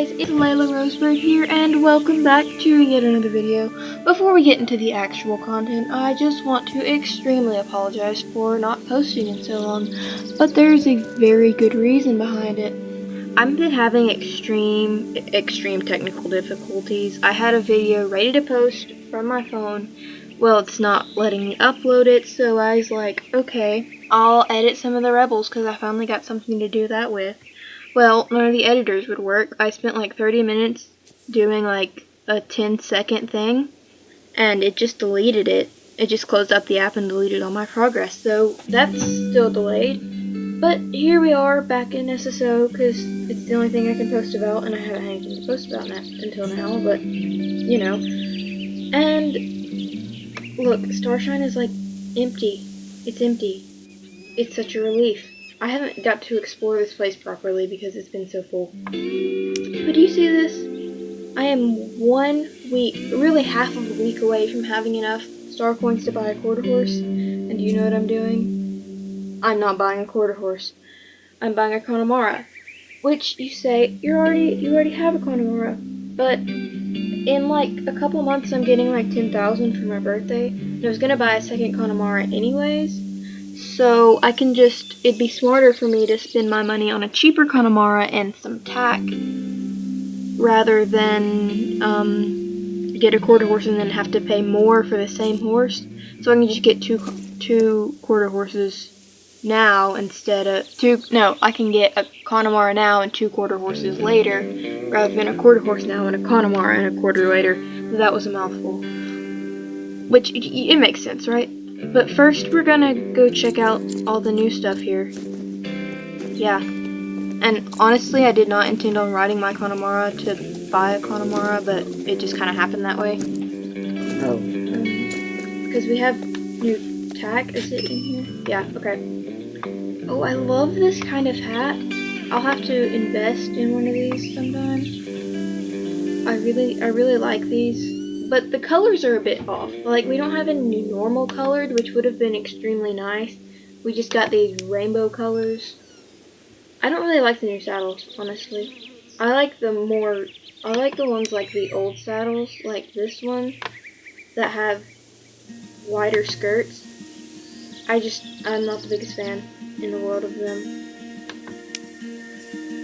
guys, it's Layla Rosebird here, and welcome back to yet another video. Before we get into the actual content, I just want to extremely apologize for not posting in so long, but there's a very good reason behind it. I've been having extreme technical difficulties. I had a video ready to post from my phone. Well, it's not letting me upload it, so I was like, okay, I'll edit some of the rebels because I finally got something to do that with. Well, none of the editors would work. I spent like 30 minutes doing like a 10-second thing, and it just deleted it. It just closed up the app and deleted all my progress, so that's still delayed. But here we are back in SSO because it's the only thing I can post about, and I haven't had anything to post about that until now, but you know. And look, Starshine is like empty. It's empty. It's such a relief. I haven't got to explore this place properly because it's been so full. But do you see this? I am 1 week, really half of a week away from having enough star coins to buy a quarter horse. And do you know what I'm doing? I'm not buying a quarter horse. I'm buying a Connemara. Which you say, you already have a Connemara. But in like a couple months I'm getting like 10,000 for my birthday. And I was gonna buy a second Connemara anyways. So I can just, it'd be smarter for me to spend my money on a cheaper Connemara and some tack rather than get a quarter horse and then have to pay more for the same horse. So I can just get two quarter horses now instead of I can get a Connemara now and 2 quarter horses later rather than a quarter horse now and a Connemara and a quarter later. That was a mouthful. Which, it makes sense, right? But first, we're gonna go check out all the new stuff here. Yeah. And honestly, I did not intend on riding my Connemara to buy a Connemara, but it just kind of happened that way. Oh. Because we have new tack. Is it in here? Yeah, okay. Oh, I love this kind of hat. I'll have to invest in one of these sometime. I really like these. But the colors are a bit off. Like, we don't have any normal colored, which would have been extremely nice. We just got these rainbow colors. I don't really like the new saddles, honestly. I like the ones like the old saddles, like this one, that have wider skirts. I'm not the biggest fan in the world of them.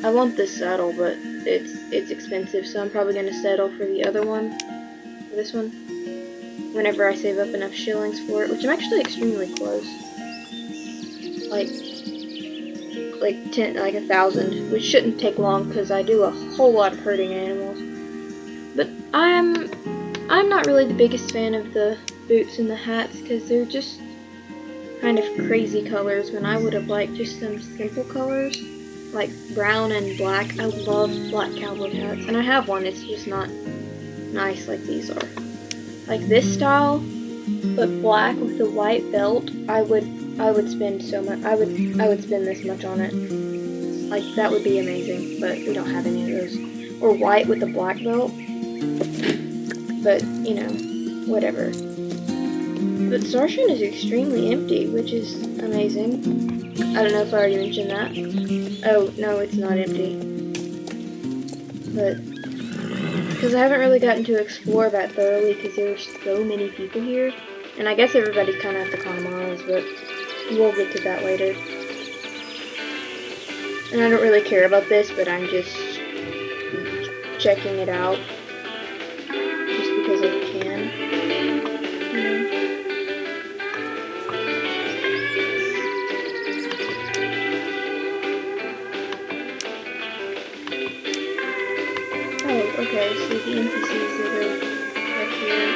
I want this saddle, but it's expensive, so I'm probably going to settle for the other one. This one, whenever I save up enough shillings for it, which I'm actually extremely close, like 1,000, which shouldn't take long because I do a whole lot of herding animals. But I'm not really the biggest fan of the boots and the hats because they're just kind of crazy colors when I would have liked just some simple colors like brown and black. I love black cowboy hats, and I have one. It's just not nice like these are. Like this style, but black with the white belt, I would spend so much. I would spend this much on it. Like, that would be amazing, but we don't have any of those. Or white with the black belt. But, you know, whatever. But Starshine is extremely empty, which is amazing. I don't know if I already mentioned that. Oh, no, it's not empty. But because I haven't really gotten to explore that thoroughly because there's so many people here. And I guess everybody's kind of at the Connemaras, but we'll get to that later. And I don't really care about this, but I'm just checking it out. Just because I can. Oh, okay, so the NPCs that are back here,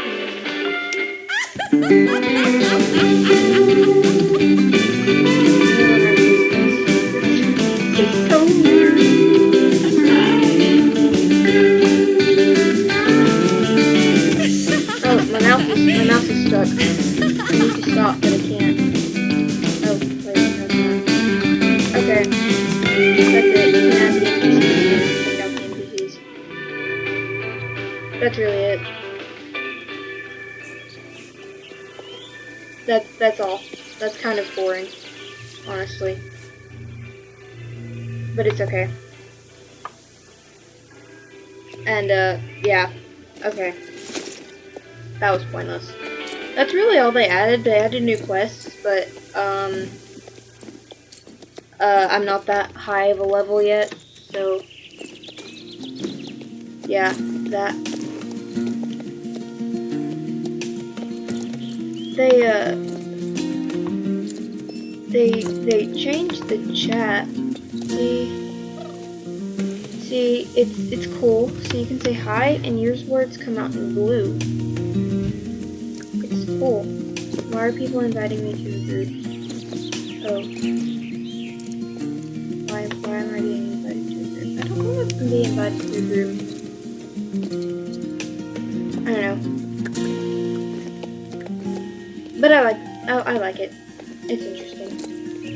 it's so weird. Oh, my mouse is stuck. I need to stop, but I can't. Oh, wait, no, it's not. Okay, that's it. You can add the NPCs. Check out the NPCs. That's really it. That's all. That's kind of boring, honestly. But it's okay. And, yeah. Okay. That was pointless. That's really all they added. They added new quests, but, I'm not that high of a level yet, so, yeah, that. They changed the chat. See, it's cool. So you can say hi, and yours words come out in blue. It's cool. Why are people inviting me to the group? Oh. Why am I being invited to a group? I don't know if I'm being invited to a group. I don't know. But I like it. It's interesting.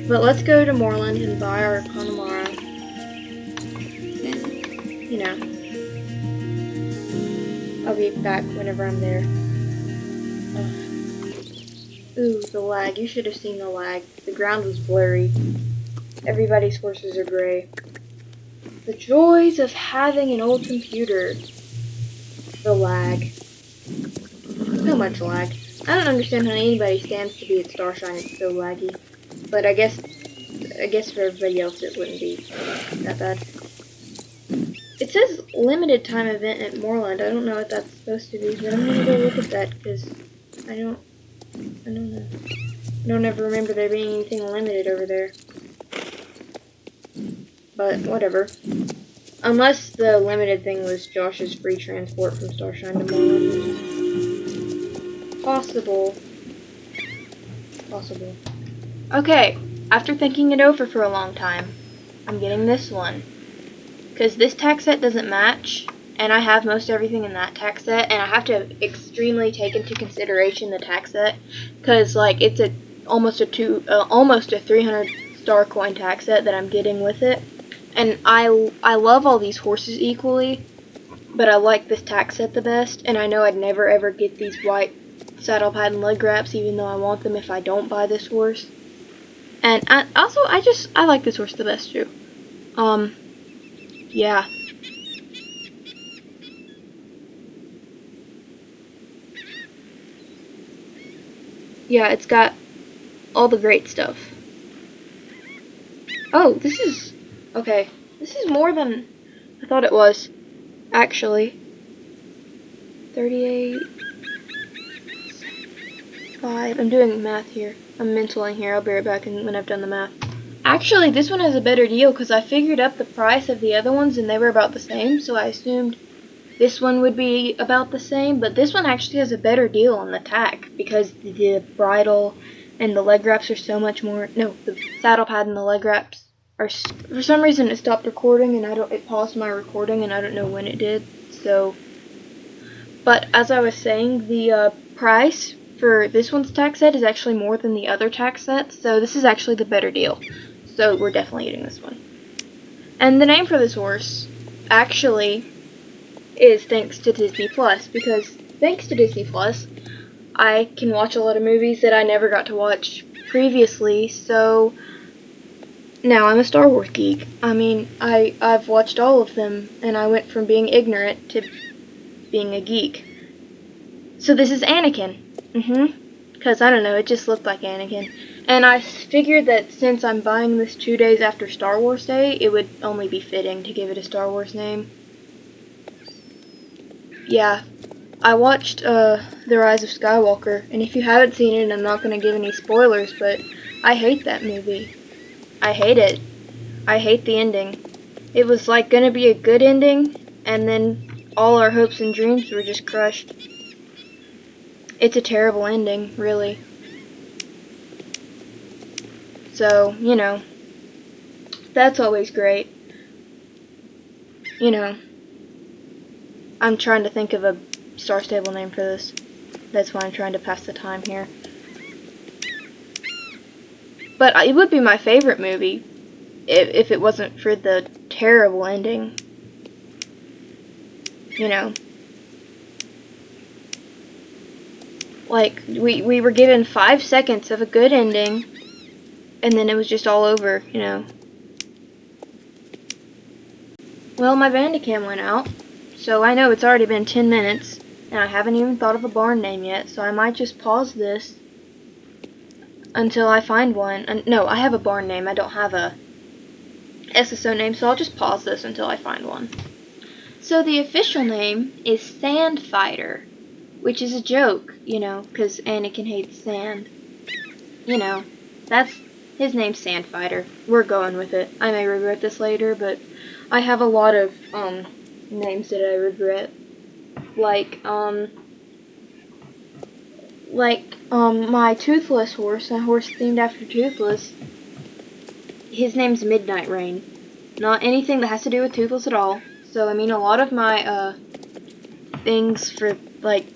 But let's go to Moorland and buy our Connemara. And, you know, I'll be back whenever I'm there. Ooh, the lag. You should have seen the lag. The ground was blurry. Everybody's horses are gray. The joys of having an old computer. The lag. So much lag. I don't understand how anybody stands to be at Starshine. It's so laggy. But I guess for everybody else it wouldn't be that bad. It says limited time event at Moorland. I don't know what that's supposed to be, but I'm gonna go look at that because I don't know. I don't ever remember there being anything limited over there. But whatever. Unless the limited thing was Josh's free transport from Starshine to Moorland. Possible. Okay, after thinking it over for a long time, I'm getting this one. Because this tax set doesn't match, and I have most everything in that tax set, and I have to extremely take into consideration the tax set, because like it's almost a 300 star coin tax set that I'm getting with it, and I love all these horses equally, but I like this tax set the best, and I know I'd never ever get these white saddle pad and leg wraps, even though I want them if I don't buy this horse. And I like this horse the best too. Yeah. Yeah, it's got all the great stuff. Oh, this is okay. This is more than I thought it was. Actually, 38. 5. I'm doing math here. I'm mentaling here. I'll be right back when I've done the math. Actually, this one has a better deal because I figured up the price of the other ones and they were about the same, so I assumed this one would be about the same, but this one actually has a better deal on the tack because the bridle and the leg wraps are so much more. No, the saddle pad and the leg wraps are. For some reason, it stopped recording and it paused my recording and I don't know when it did. So, but as I was saying, the price for this one's tax set is actually more than the other tax sets, so this is actually the better deal. So we're definitely getting this one. And the name for this horse actually is thanks to Disney Plus, because thanks to Disney Plus, I can watch a lot of movies that I never got to watch previously, so now I'm a Star Wars geek. I mean, I've watched all of them, and I went from being ignorant to being a geek. So this is Anakin. Because, I don't know, it just looked like Anakin. And I figured that since I'm buying this 2 days after Star Wars Day, it would only be fitting to give it a Star Wars name. Yeah, I watched The Rise of Skywalker, and if you haven't seen it, I'm not going to give any spoilers, but I hate that movie. I hate it. I hate the ending. It was like going to be a good ending, and then all our hopes and dreams were just crushed. It's a terrible ending, really. So, you know, that's always great. You know, I'm trying to think of a Star Stable name for this. That's why I'm trying to pass the time here. But it would be my favorite movie if it wasn't for the terrible ending. You know. Like, we were given 5 seconds of a good ending, and then it was just all over, you know. Well, my Bandicam went out, So I know it's already been 10 minutes, and I haven't even thought of a barn name yet, so I might just pause this until I find one. And no, I have a barn name. I don't have a SSO name, so I'll just pause this until I find one. So the official name is Sandfighter, which is a joke, you know, because Anakin hates sand. You know, that's his name's Sandfighter. We're going with it. I may regret this later, but I have a lot of names that I regret. Like my Toothless horse, a horse themed after Toothless. His name's Midnight Rain. Not anything that has to do with Toothless at all. So, I mean, a lot of my, things for, like,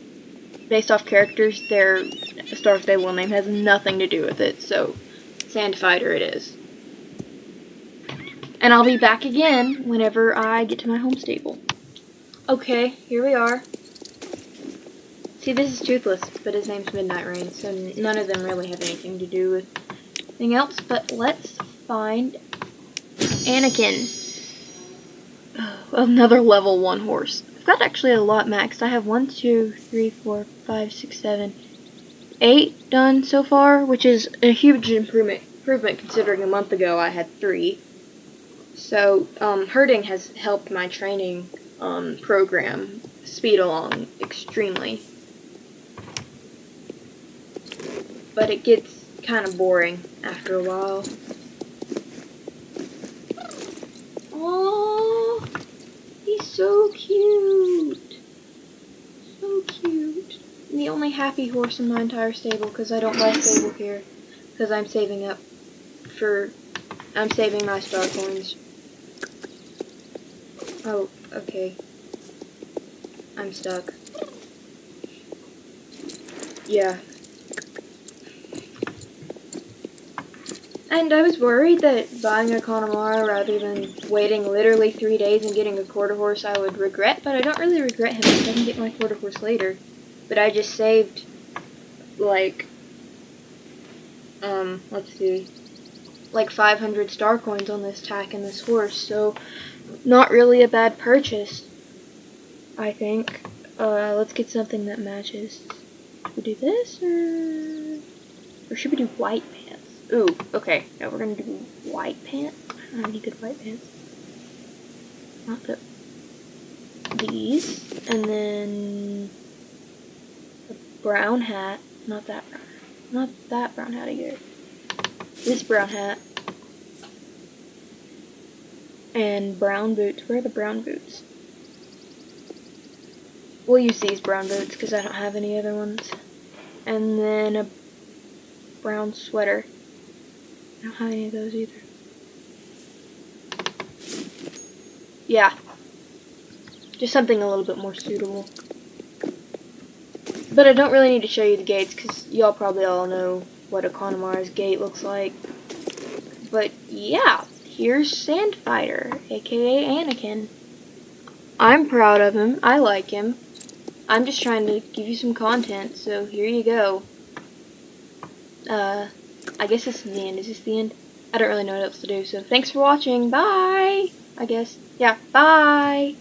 based off characters, their Star Stable name has nothing to do with it, so Sandfighter it is. And I'll be back again whenever I get to my home stable. Okay, here we are. See, this is Toothless, but his name's Midnight Rain, so none of them really have anything to do with anything else, but let's find Anakin. Another level 1 horse. I've got actually a lot maxed. I have 1, 2, 3, 4, 5, 6, 7, 8 done so far, which is a huge improvement considering a month ago I had 3. So, herding has helped my training program speed along extremely. But it gets kind of boring after a while. Oh, he's so cute. So cute. I'm the only happy horse in my entire stable because I don't buy stable here. Because I'm saving up I'm saving my star coins. Oh, okay. I'm stuck. Yeah. And I was worried that buying a Connemara rather than waiting literally 3 days and getting a quarter horse I would regret, but I don't really regret him because I can get my quarter horse later. But I just saved, like, let's see, like 500 star coins on this tack and this horse, so not really a bad purchase, I think. Let's get something that matches. Should we do this, or should we do white pants? Ooh, okay, now we're gonna do white pants. I don't have any good white pants. Not these, and then a brown hat. Not that brown hat. Not that brown hat either. This brown hat. And brown boots. Where are the brown boots? We'll use these brown boots because I don't have any other ones. And then a brown sweater. I don't have any of those either. Yeah. Just something a little bit more suitable. But I don't really need to show you the gates because y'all probably all know what a Connemara's gate looks like. But yeah, here's Sandfighter, aka Anakin. I'm proud of him. I like him. I'm just trying to give you some content, so here you go. I guess this is the end. Is this the end? I don't really know what else to do, so thanks for watching. Bye! I guess. Yeah, bye!